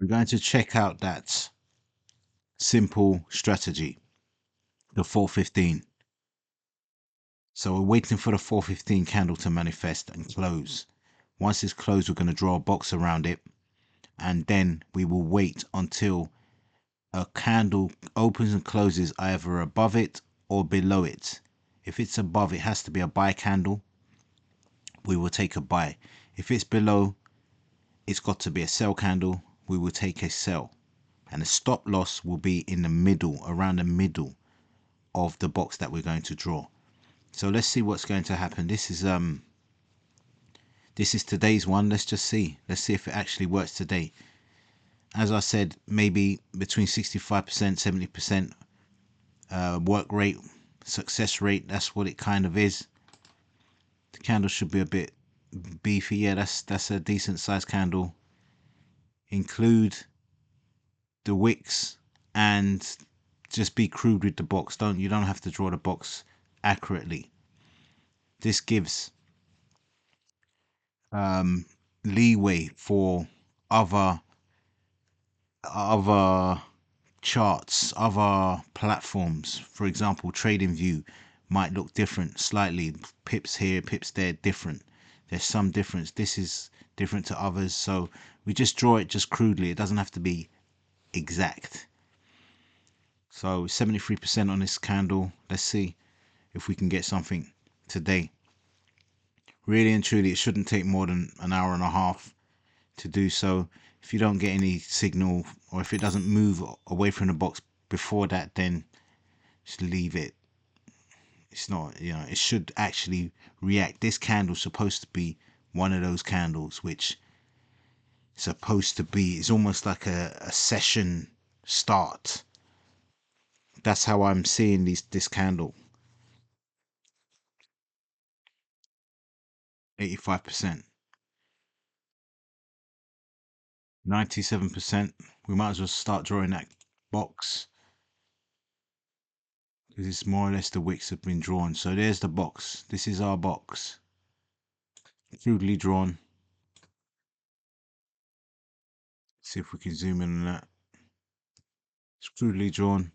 We're going to check out that simple strategy, the 415. So we're waiting for the 415 candle to manifest and close. Once it's closed, we're going to draw a box around it, and then we will wait until a candle opens and closes either above it or below it. If it's above, it has to be a buy candle. We will take a buy. If it's below, it's got to be a sell candle. We will take a sell. And the stop loss will be in the middle, around the middle of the box that we're going to draw. So let's see what's going to happen. This is today's one. Let's just see. Let's see if it actually works today. As I said, maybe between 65%, 70% work rate, success rate. That's what it kind of is. The candle should be a bit beefy. Yeah, that's a decent sized candle. Include the wicks and just be crude with the box. You don't have to draw the box accurately. This gives leeway for other charts, other platforms. For example, TradingView might look different slightly. Pips here, pips there, different. There's some difference. This is different to others. So we just draw it just crudely. It doesn't have to be exact. So 73% on this candle. Let's see if we can get something today. Really and truly, it shouldn't take more than an hour and a half to do so. If you don't get any signal, or if it doesn't move away from the box before that, then just leave it. It's not, it should actually react. This candle's supposed to be one of those candles which supposed to be, it's almost like a session start. That's how I'm seeing this candle. 85%, 97%. We might as well start drawing that box, because it's more or less the wicks have been drawn. So there's the box. This is our box, crudely drawn. See if we can zoom in on that. It's crudely drawn.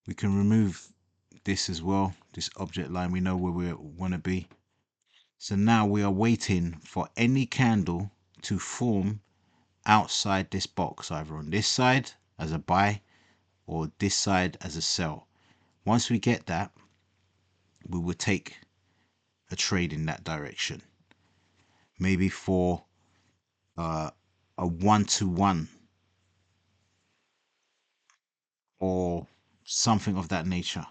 We can remove this as well, this object line. We know where we want to be. So now we are waiting for any candle to form outside this box, either on this side as a buy or this side as a sell. Once we get that, we will take a trade in that direction, maybe for a 1-to-1 or something of that nature.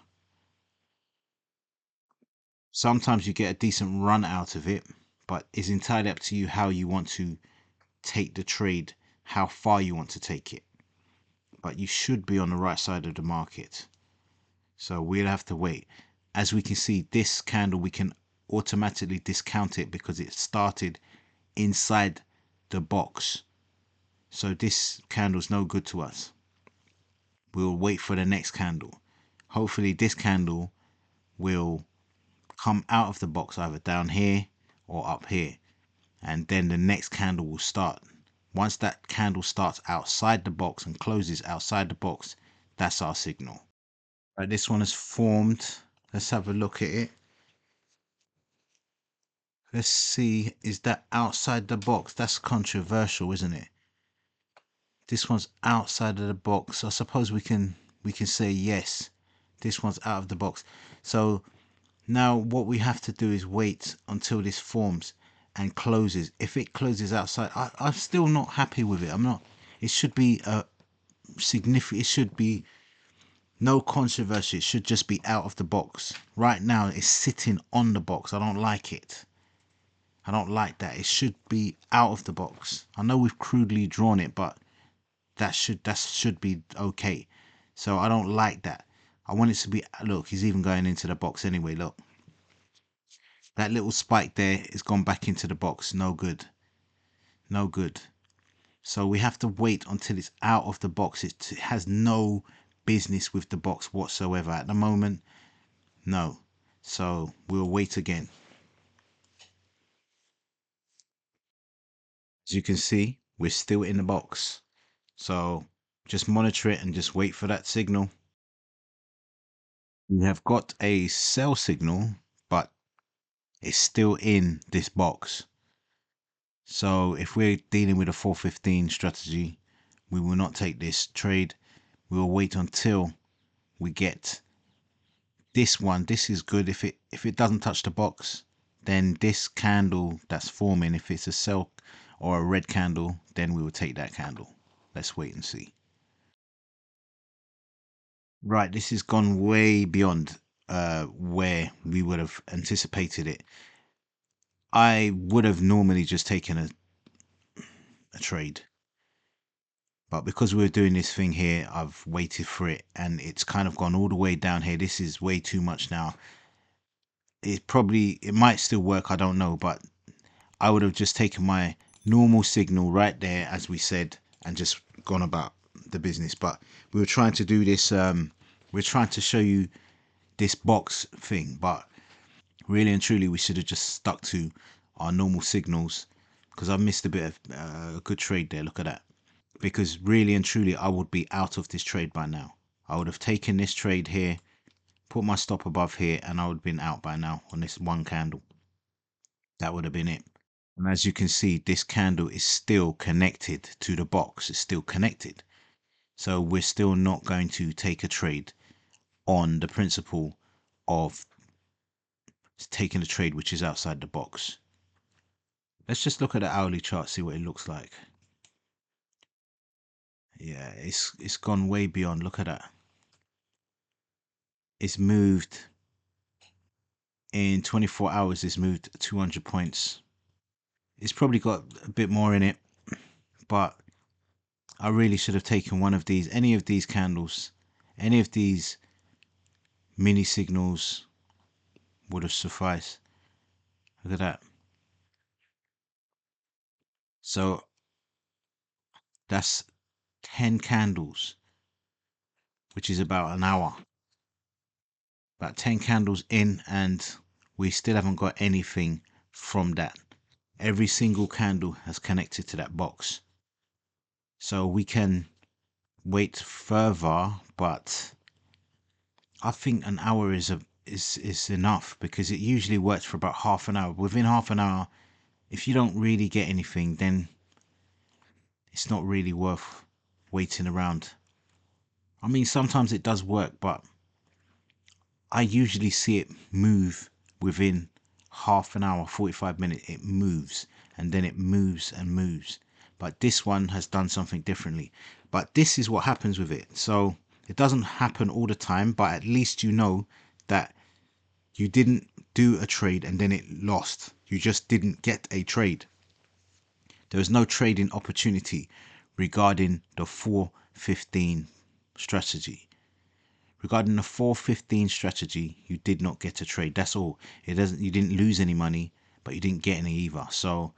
Sometimes you get a decent run out of it, but it's entirely up to you how you want to take the trade, how far you want to take it. But you should be on the right side of the market. So we'll have to wait. As we can see, this candle, we can automatically discount it because it started inside the box. So this candle's no good to us. We'll wait for the next candle. Hopefully this candle will come out of the box either down here or up here, and then the next candle will start. Once that candle starts outside the box and closes outside the box, that's our signal. Right, this one is formed. Let's have a look at it. Let's see, is that outside the box? That's controversial, isn't it? This one's outside of the box. I suppose we can say yes. This one's out of the box. So now what we have to do is wait until this forms and closes. If it closes outside, I'm still not happy with it. I'm not. It should be a significant. It should be no controversy. It should just be out of the box. Right now, it's sitting on the box. I don't like it. I don't like that. It should be out of the box. I know we've crudely drawn it, but that should be okay. So I don't like that. I want it to be. Look, he's even going into the box anyway. Look. That little spike there is gone back into the box. No good. No good. So we have to wait until it's out of the box. It has no business with the box whatsoever. At the moment, no. So we'll wait again. As you can see, we're still in the box. So just monitor it and just wait for that signal. We have got a sell signal, but it's still in this box. So if we're dealing with a 415 strategy, we will not take this trade. We will wait until we get this one. This is good. If it doesn't touch the box, then this candle that's forming, if it's a sell or a red candle, then we will take that candle. Let's wait and see. Right, this has gone way beyond where we would have anticipated it. I would have normally just taken a trade, but because we're doing this thing here, I've waited for it, and it's kind of gone all the way down here. This is way too much now. It might still work, I don't know, but I would have just taken my normal signal right there, as we said, and just gone about the business. But we were trying to do this, we're trying to show you this box thing, but really and truly we should have just stuck to our normal signals, because I missed a bit of a good trade there. Look at that. Because really and truly I would be out of this trade by now. I would have taken this trade here, put my stop above here, and I would have been out by now on this one candle. That would have been it. And as you can see, this candle is still connected to the box. It's still connected. So we're still not going to take a trade on the principle of taking a trade which is outside the box. Let's just look at the hourly chart, see what it looks like. Yeah, it's gone way beyond. Look at that. It's moved in 24 hours. It's moved 200 points. It's probably got a bit more in it, but I really should have taken one of these, any of these candles, any of these mini signals would have sufficed. Look at that. So that's 10 candles, which is about an hour. About 10 candles in, and we still haven't got anything from that. Every single candle has connected to that box. So we can wait further, but I think an hour is enough, because it usually works for about half an hour. Within half an hour, if you don't really get anything, then it's not really worth waiting around. I mean, sometimes it does work, but I usually see it move within half an hour, 45 minutes. It moves, and then it moves and moves. But this one has done something differently. But this is what happens with it. So it doesn't happen all the time, but at least you know that you didn't do a trade and then it lost. You just didn't get a trade. There was no trading opportunity regarding the 415 strategy. Regarding the 415 strategy, you did not get a trade. That's all. You didn't lose any money, but you didn't get any either. So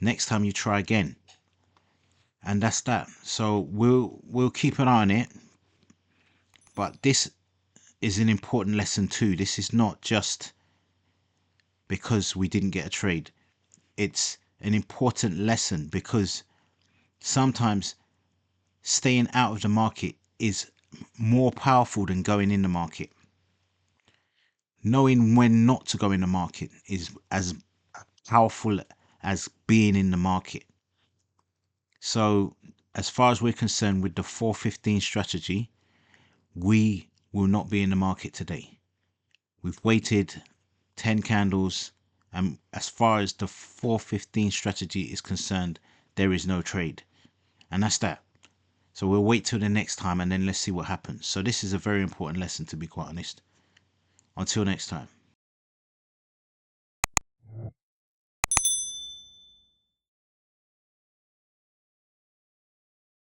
next time you try again. And that's that. So we'll keep an eye on it. But this is an important lesson too. This is not just because we didn't get a trade. It's an important lesson because sometimes staying out of the market is more powerful than going in the market. Knowing when not to go in the market is as powerful as being in the market. So as far as we're concerned with the 415 strategy, we will not be in the market today. We've waited 10 candles, and as far as the 415 strategy is concerned, there is no trade. And that's that. So we'll wait till the next time, and then let's see what happens. So this is a very important lesson, to be quite honest. Until next time.